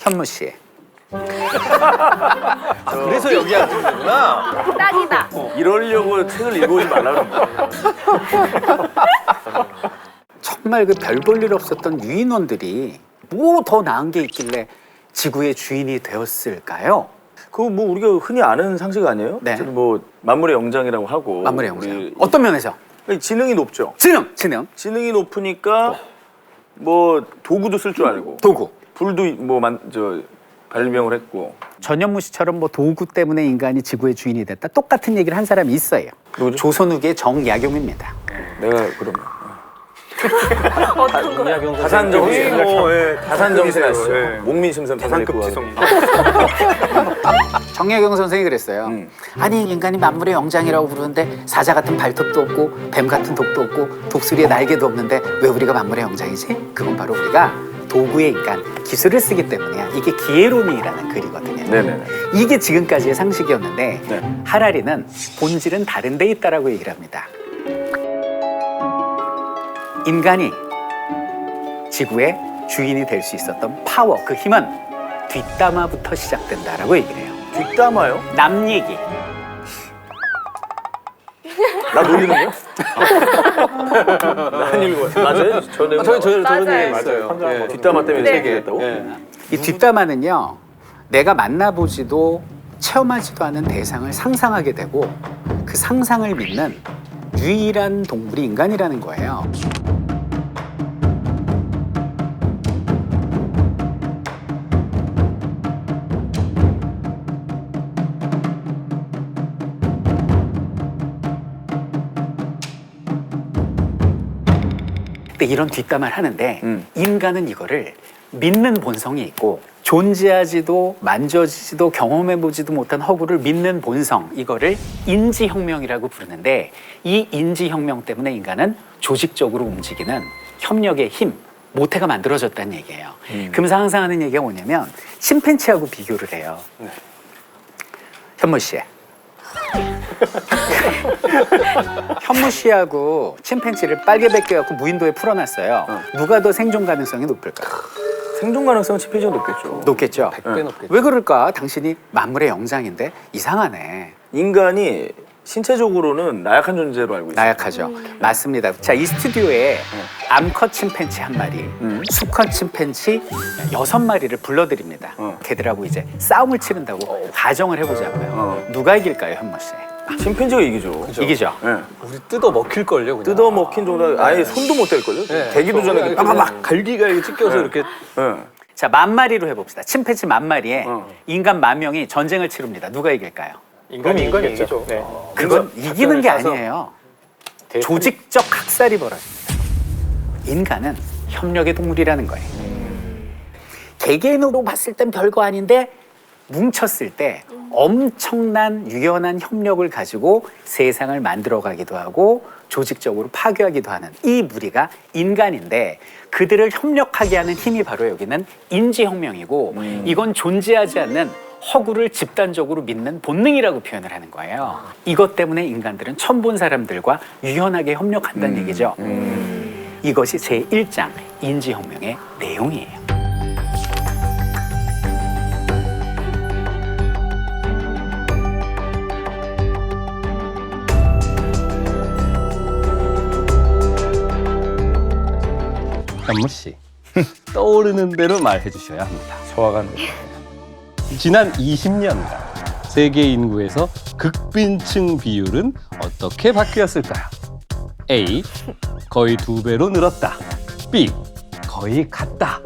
현무 씨. 그래서 여기 앉은 거구나. 딱이다. 이러려고 책을 읽어오지 말라는 거야. 정말 그 별 볼 일 없었던 유인원들이 뭐 더 나은 게 있길래 지구의 주인이 되었을까요? 그거 뭐 우리가 흔히 아는 상식 아니에요? 네. 뭐 만물의 영장이라고 하고. 만물의 영장. 우리 어떤 면에서? 지능이 높죠. 지능. 지능이 높으니까 뭐 도구도 쓸 줄 알고. 도구. 불도 뭐 발명을 했고. 전현무 씨처럼 뭐 도구 때문에 인간이 지구의 주인이 됐다. 똑같은 얘기를 한 사람이 있어요. 누구죠? 조선 후기의 정약용입니다. 내가 그러면. 어떤 거야? 다산정신. 예. 다산정신 아시죠? 예. 목민심선 다산급지성. 정약용 선생이 그랬어요. 아니 인간이 만물의 영장이라고 부르는데 사자 같은 발톱도 없고 뱀 같은 독도 없고 독수리의 날개도 없는데 왜 우리가 만물의 영장이지? 그건 바로 우리가 도구의 인간, 기술을 쓰기 때문이야. 이게 기회론이라는 글이거든요. 네네네. 이게 지금까지의 상식이었는데 네. 하라리는 본질은 다른 데 있다라고 얘기를 합니다. 인간이 지구의 주인이 될 수 있었던 파워, 그 힘은 뒷담화부터 시작된다라고 얘기를 해요. 뒷담화요? 남 얘기. 나 놀리는 거야? 나 읽은 거야. 맞아요? 저는 맞아요. 얘기 있어요. 예. 뒷담화 때문에 네. 얘기했다고? 예. 이 뒷담화는요, 내가 만나보지도 체험하지도 않은 대상을 상상하게 되고 그 상상을 믿는 유일한 동물이 인간이라는 거예요. 근데 이런 뒷담화를 하는데 인간은 이거를 믿는 본성이 있고 존재하지도 만져지지도 경험해보지도 못한 허구를 믿는 본성, 이거를 인지혁명이라고 부르는데 이 인지혁명 때문에 인간은 조직적으로 움직이는 협력의 힘, 모태가 만들어졌다는 얘기예요. 그러면서 항상 하는 얘기가 뭐냐면 침팬지하고 비교를 해요. 현무 씨. 현무 씨하고 침팬지를 빨개 벗겨갖고 무인도에 풀어놨어요. 누가 더 생존 가능성이 높을까요? 생존 가능성은 침팬지가 높겠죠. 높겠죠. 100배 높겠죠. 왜 그럴까? 당신이 만물의 영장인데 이상하네. 인간이 신체적으로는 나약한 존재로 알고 있어요. 나약하죠. 맞습니다. 자, 이 스튜디오에 암컷 침팬지 한 마리, 수컷 침팬지 6마리를 불러드립니다. 걔들하고 이제 싸움을 치른다고 가정을 해보자고요. 누가 이길까요, 현무 씨? 침팬지가 이기죠. 이기죠. 예. 우리 뜯어 먹힐걸요, 그냥. 뜯어 먹힌 정도 아예 손도 못 댈걸요? 예. 대기도 전에 막 갈기가 이렇게 찢겨서 이렇게. 예. 자, 10,000마리로 해봅시다. 침팬지 10,000마리에 인간 10,000명이 전쟁을 치릅니다. 누가 이길까요? 인간이 이기죠. 네. 그건 이기는 게 가서 아니에요. 조직적 학살이 벌어집니다. 인간은 협력의 동물이라는 거예요. 개개인으로 봤을 땐 별거 아닌데 뭉쳤을 때 엄청난 유연한 협력을 가지고 세상을 만들어가기도 하고 조직적으로 파괴하기도 하는 이 무리가 인간인데 그들을 협력하게 하는 힘이 바로 여기는 인지혁명이고 이건 존재하지 않는 허구를 집단적으로 믿는 본능이라고 표현을 하는 거예요. 이것 때문에 인간들은 처음 본 사람들과 유연하게 협력한다는 얘기죠. 이것이 제1장 인지혁명의 내용이에요. 현무 씨, 떠오르는 대로 말해 주셔야 합니다. 소화가 안 돼. 지난 20년간 세계 인구에서 극빈층 비율은 어떻게 바뀌었을까요? A. 거의 2배로 늘었다. B. 거의 같다.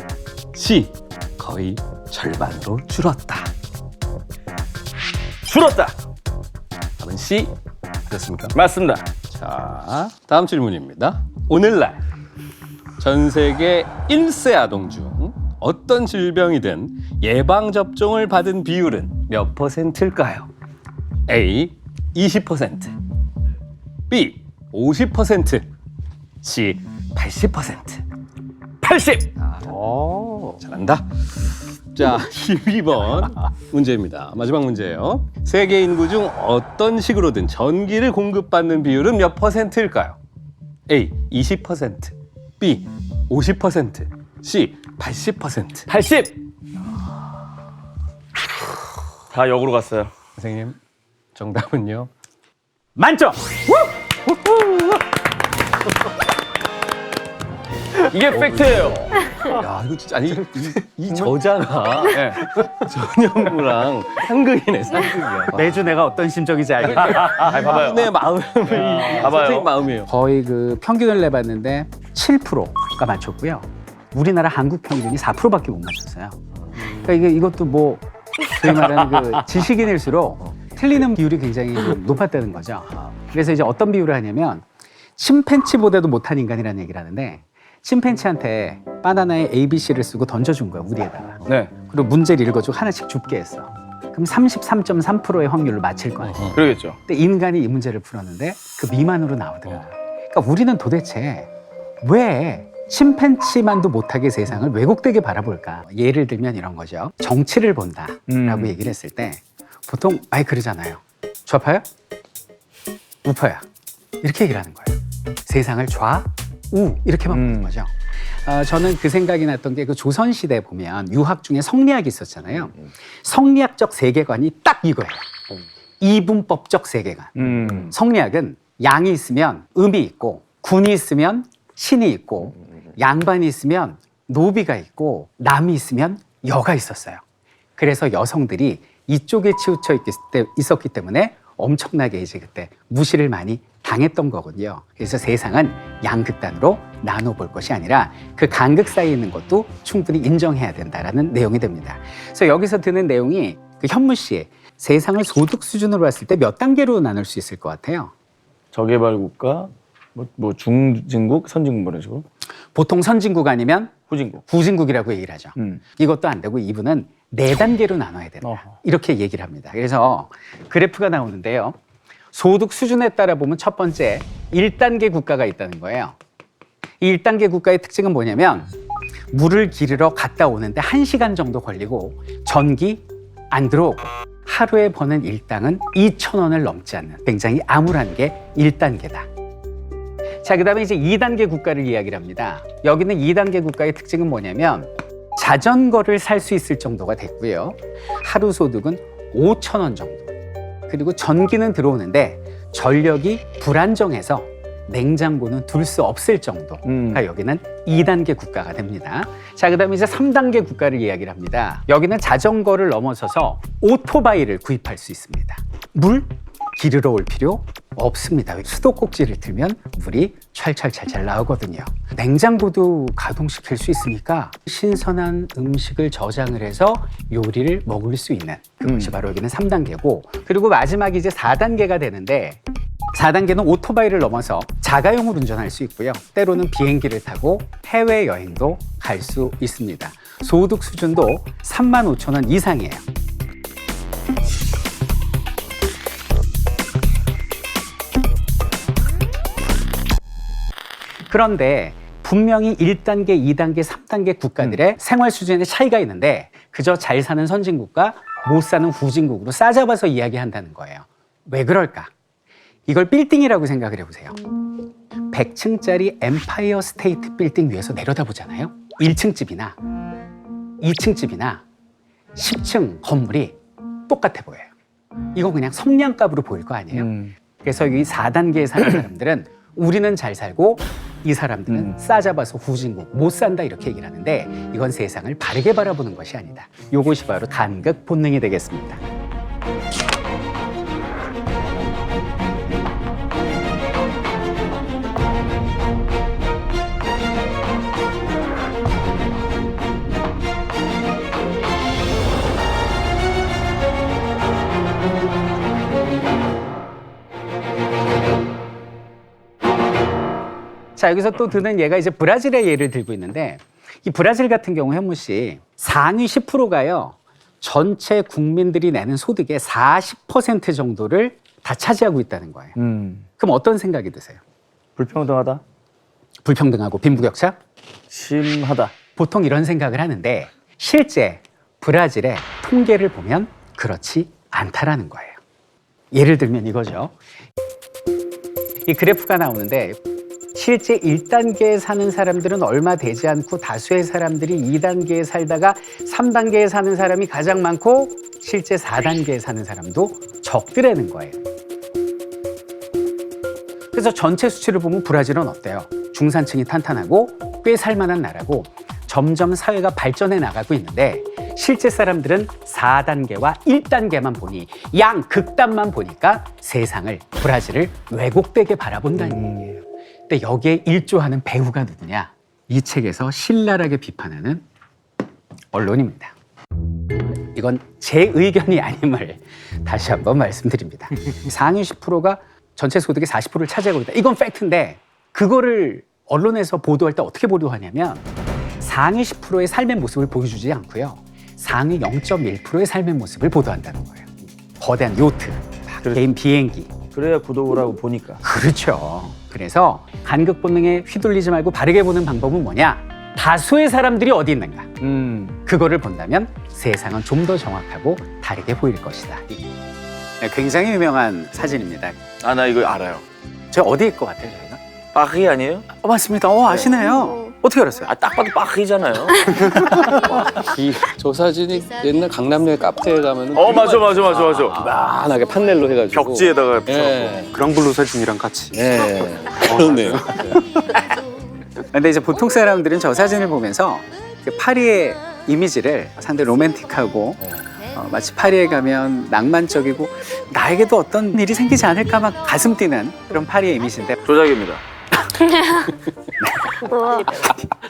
C. 거의 절반으로 줄었다. 줄었다. 답은 C. 맞습니까? 맞습니다. 자, 다음 질문입니다. 오늘날 전 세계 1세 아동 중 어떤 질병이든 예방접종을 받은 비율은 몇 %일까요? A. 20%, B. 50%, C. 80%. 80. 잘한다. 자, 12번 문제입니다. 마지막 문제예요. 세계 인구 중 어떤 식으로든 전기를 공급받는 비율은 몇 %일까요? A. 20%, B. 50%, C. 80%. 80. 다 역으로 갔어요. 선생님, 정답은요? 만점. 이게 팩트예요. 야, 이거 진짜 아니 이 저자가 전현무랑 상극이네, 상극이야. 매주 내가 어떤 심정인지 알겠다. 아니, 봐봐요. 내 마음이 봐봐요. 선생님 마음이에요. 거의 그 평균을 내봤는데 7%가 맞췄고요. 우리나라 한국 평균이 4%밖에 못 맞췄어요. 그러니까 이것도 뭐 저희 말하는 그 지식인일수록 틀리는 비율이 굉장히 좀 높았다는 거죠. 그래서 이제 어떤 비유를 하냐면 침팬치보다도 못한 인간이라는 얘기를 하는데 침팬치한테 바나나에 ABC를 쓰고 던져준 거야, 우리에다가. 네. 그리고 문제를 읽어주고 하나씩 줍게 했어. 그럼 33.3%의 확률로 맞힐 거 아니에요. 그러겠죠. 근데 인간이 이 문제를 풀었는데 그 미만으로 나오더라. 그러니까 우리는 도대체 왜 침팬치만도 못하게 세상을 왜곡되게 바라볼까? 예를 들면 이런 거죠. 정치를 본다라고 얘기를 했을 때 보통 많이 그러잖아요. 좌파야? 우파야? 이렇게 얘기를 하는 거예요. 세상을 좌, 우 이렇게만 보는 거죠. 저는 그 생각이 났던 게 그 조선시대 보면 유학 중에 성리학이 있었잖아요. 성리학적 세계관이 딱 이거예요. 이분법적 세계관. 성리학은 양이 있으면 음이 있고 군이 있으면 신이 있고 양반이 있으면 노비가 있고 남이 있으면 여가 있었어요. 그래서 여성들이 이쪽에 치우쳐 있었기 때문에 엄청나게 이제 그때 무시를 많이 당했던 거거든요. 그래서 세상은 양극단으로 나눠볼 것이 아니라 그 간극 사이에 있는 것도 충분히 인정해야 된다라는 내용이 됩니다. 그래서 여기서 드는 내용이 그 현무 씨 세상을 소득 수준으로 봤을 때 몇 단계로 나눌 수 있을 것 같아요? 저개발 국가, 뭐 중진국, 선진국 뭐 이런 식으로. 보통 선진국 아니면 후진국. 후진국이라고 얘기를 하죠. 이것도 안 되고 이분은 4단계로 나눠야 된다. 이렇게 얘기를 합니다. 그래서 그래프가 나오는데요. 소득 수준에 따라 보면 첫 번째 1단계 국가가 있다는 거예요. 이 1단계 국가의 특징은 뭐냐면 물을 기르러 갔다 오는데 1시간 정도 걸리고 전기 안 들어오고 하루에 버는 일당은 2,000원을 넘지 않는 굉장히 암울한 게 1단계다. 자, 그 다음에 이제 2단계 국가를 이야기를 합니다. 여기는 2단계 국가의 특징은 뭐냐면 자전거를 살 수 있을 정도가 됐고요. 하루 소득은 5,000원 정도. 그리고 전기는 들어오는데 전력이 불안정해서 냉장고는 둘 수 없을 정도가 여기는 2단계 국가가 됩니다. 자, 그 다음에 이제 3단계 국가를 이야기를 합니다. 여기는 자전거를 넘어서서 오토바이를 구입할 수 있습니다. 물 기르러 올 필요 없습니다. 수도꼭지를 틀면 물이 찰찰찰찰 나오거든요. 냉장고도 가동시킬 수 있으니까 신선한 음식을 저장을 해서 요리를 먹을 수 있는 그것이 바로 여기는 3단계고, 그리고 마지막이 이제 4단계가 되는데 4단계는 오토바이를 넘어서 자가용을 운전할 수 있고요. 때로는 비행기를 타고 해외여행도 갈 수 있습니다. 소득 수준도 35,000원 이상이에요. 그런데 분명히 1단계, 2단계, 3단계 국가들의 생활 수준의 차이가 있는데 그저 잘 사는 선진국과 못 사는 후진국으로 싸잡아서 이야기한다는 거예요. 왜 그럴까? 이걸 빌딩이라고 생각을 해보세요. 100층짜리 엠파이어 스테이트 빌딩 위에서 내려다보잖아요. 1층 집이나 2층 집이나 10층 건물이 똑같아 보여요. 이거 그냥 성냥갑으로 보일 거 아니에요. 그래서 이 4단계에 사는 사람들은 우리는 잘 살고 이 사람들은 싸잡아서 후진국 못 산다 이렇게 얘기를 하는데 이건 세상을 바르게 바라보는 것이 아니다. 이것이 바로 간극 본능이 되겠습니다. 자, 여기서 또 드는 예가 이제 브라질의 예를 들고 있는데 이 브라질 같은 경우 현무 씨 상위 10%가요. 전체 국민들이 내는 소득의 40% 정도를 다 차지하고 있다는 거예요. 그럼 어떤 생각이 드세요? 불평등하다? 불평등하고 빈부격차? 심하다. 보통 이런 생각을 하는데 실제 브라질의 통계를 보면 그렇지 않다라는 거예요. 예를 들면 이거죠. 이 그래프가 나오는데 실제 1단계에 사는 사람들은 얼마 되지 않고 다수의 사람들이 2단계에 살다가 3단계에 사는 사람이 가장 많고 실제 4단계에 사는 사람도 적더라는 거예요. 그래서 전체 수치를 보면 브라질은 어때요? 중산층이 탄탄하고 꽤 살만한 나라고 점점 사회가 발전해 나가고 있는데 실제 사람들은 4단계와 1단계만 보니 양극단만 보니까 세상을 브라질을 왜곡되게 바라본다는 얘기예요. 근데 여기에 일조하는 배우가 누구냐? 이 책에서 신랄하게 비판하는 언론입니다. 이건 제 의견이 아님을 다시 한번 말씀드립니다. 상위 10%가 전체 소득의 40%를 차지하고 있다. 이건 팩트인데 그거를 언론에서 보도할 때 어떻게 보도하냐면 상위 10%의 삶의 모습을 보여주지 않고요. 상위 0.1%의 삶의 모습을 보도한다는 거예요. 거대한 요트, 개인 비행기. 그래야 구독을 하고 보니까. 그렇죠. 그래서 간극 본능에 휘둘리지 말고 바르게 보는 방법은 뭐냐? 다수의 사람들이 어디 있는가? 그거를 본다면 세상은 좀 더 정확하고 다르게 보일 것이다. 네, 굉장히 유명한 사진입니다. 아, 나 이거 알아요. 저 어디일 것 같아요, 저희가? 빠히 아니에요? 맞습니다. 아시네요. 어떻게 알았어요? 아, 딱 봐도 빠히잖아요. 저 사진이 옛날 강남역 카페에 가면은 맞아. 만하게 판넬로 해가지고 벽지에다가 예. 그랑블루 사진이랑 같이. 예. 그러네요. 근데 이제 보통 사람들은 저 사진을 보면서 파리의 이미지를 상당히 로맨틱하고 마치 파리에 가면 낭만적이고 나에게도 어떤 일이 생기지 않을까 막 가슴 뛰는 그런 파리의 이미지인데 조작입니다.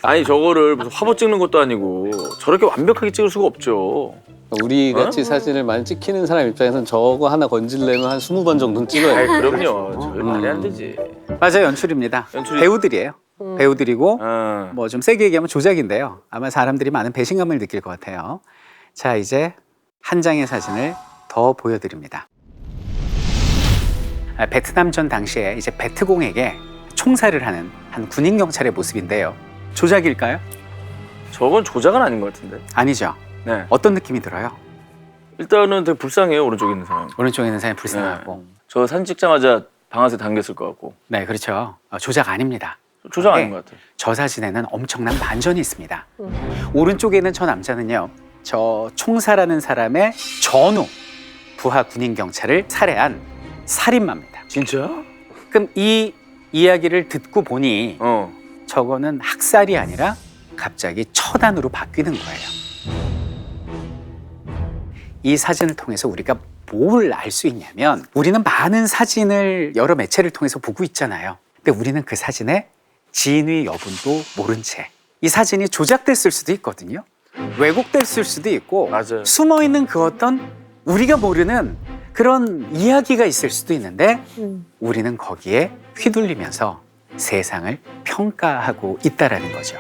아니 저거를 무슨 화보 찍는 것도 아니고 저렇게 완벽하게 찍을 수가 없죠. 우리 같이 사진을 많이 찍히는 사람 입장에서는 저거 하나 건질려면 한 20번 정도는 찍어야 아이, 돼요. 그럼요. 저게 말이 안 되지. 맞아요, 연출입니다. 연출이- 배우들이에요. 배우들이고 어. 뭐 좀 세게 얘기하면 조작인데요. 아마 사람들이 많은 배신감을 느낄 것 같아요. 자, 이제 한 장의 사진을 더 보여드립니다. 베트남전 당시에 이제 베트공에게 총살을 하는 한 군인 경찰의 모습인데요. 조작일까요? 저건 조작은 아닌 것 같은데. 아니죠. 네. 어떤 느낌이 들어요? 일단은 되게 불쌍해요, 오른쪽에 있는 사람. 오른쪽에 있는 사람이 불쌍하고. 저 사진 찍자마자 방아쇠 당겼을 것 같고. 네, 그렇죠. 조작 아닙니다. 조작 네. 아닌 것 같아요. 저 사진에는 엄청난 반전이 있습니다. 오른쪽에 있는 저 남자는요, 저 총살하는 사람의 전후 부하 군인 경찰을 살해한 살인마입니다. 진짜? 그럼 이 이야기를 듣고 보니 저거는 학살이 아니라 갑자기 처단으로 바뀌는 거예요. 이 사진을 통해서 우리가 뭘 알 수 있냐면 우리는 많은 사진을 여러 매체를 통해서 보고 있잖아요. 근데 우리는 그 사진의 진위 여부도 모른 채 이 사진이 조작됐을 수도 있거든요. 왜곡됐을 수도 있고 맞아요. 숨어있는 그 어떤 우리가 모르는 그런 이야기가 있을 수도 있는데 우리는 거기에 휘둘리면서 세상을 평가하고 있다라는 거죠.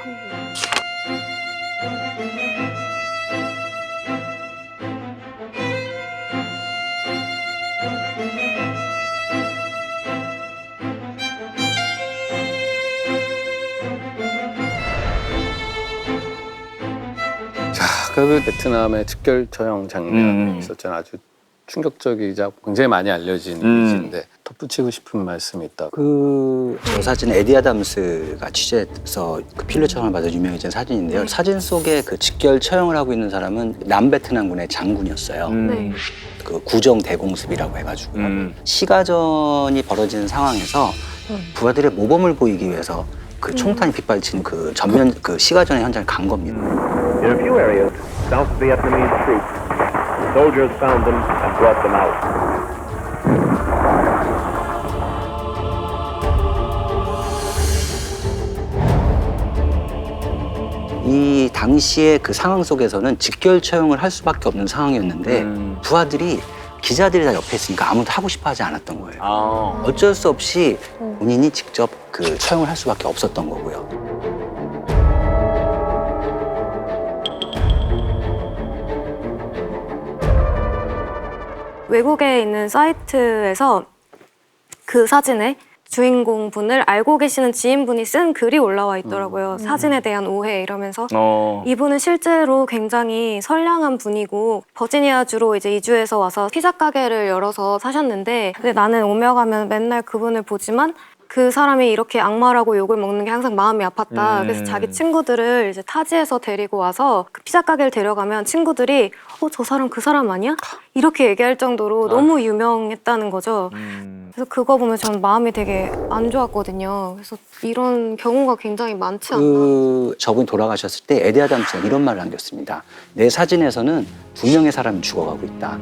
그 베트남의 즉결 처형 장면이 있었잖아요. 아주 충격적이자 굉장히 많이 알려진 이미지인데 덧붙이고 싶은 말씀이 있다. 저 사진 에디 아담스가 취재해서 그 필름 촬영을 받아 유명해진 사진인데요. 사진 속에 그 직결 처형을 하고 있는 사람은 남베트남군의 장군이었어요. 그 구정 대공습이라고 해가지고요. 시가전이 벌어지는 상황에서 부하들의 모범을 보이기 위해서 그 총탄이 빗발친 그 전면 그 시가전의 현장을 간 겁니다. In a few areas, South Vietnamese troops, soldiers found them and brought them out. 이 당시의 그 상황 속에서는 직결 처형을 할 수밖에 없는 상황이었는데 부하들이 기자들이 다 옆에 있으니까 아무도 하고 싶어 하지 않았던 거예요. 어쩔 수 없이 본인이 직접 그 처형을 할 수밖에 없었던 거고요. 외국에 있는 사이트에서 그 사진에 주인공 분을 알고 계시는 지인분이 쓴 글이 올라와 있더라고요. 사진에 대한 오해 이러면서 이분은 실제로 굉장히 선량한 분이고 버지니아주로 이제 이주해서 와서 피자 가게를 열어서 사셨는데 근데 나는 오며 가면 맨날 그분을 보지만 그 사람이 이렇게 악마라고 욕을 먹는 게 항상 마음이 아팠다. 그래서 자기 친구들을 이제 타지에서 데리고 와서 그 피자 가게를 데려가면 친구들이 저 사람 그 사람 아니야? 이렇게 얘기할 정도로 너무 유명했다는 거죠. 그래서 그거 보면 저는 마음이 되게 안 좋았거든요. 그래서 이런 경우가 굉장히 많지 않나. 저분이 돌아가셨을 때 에디 아담스가 이런 말을 남겼습니다. 내 사진에서는 2명의 사람이 죽어가고 있다.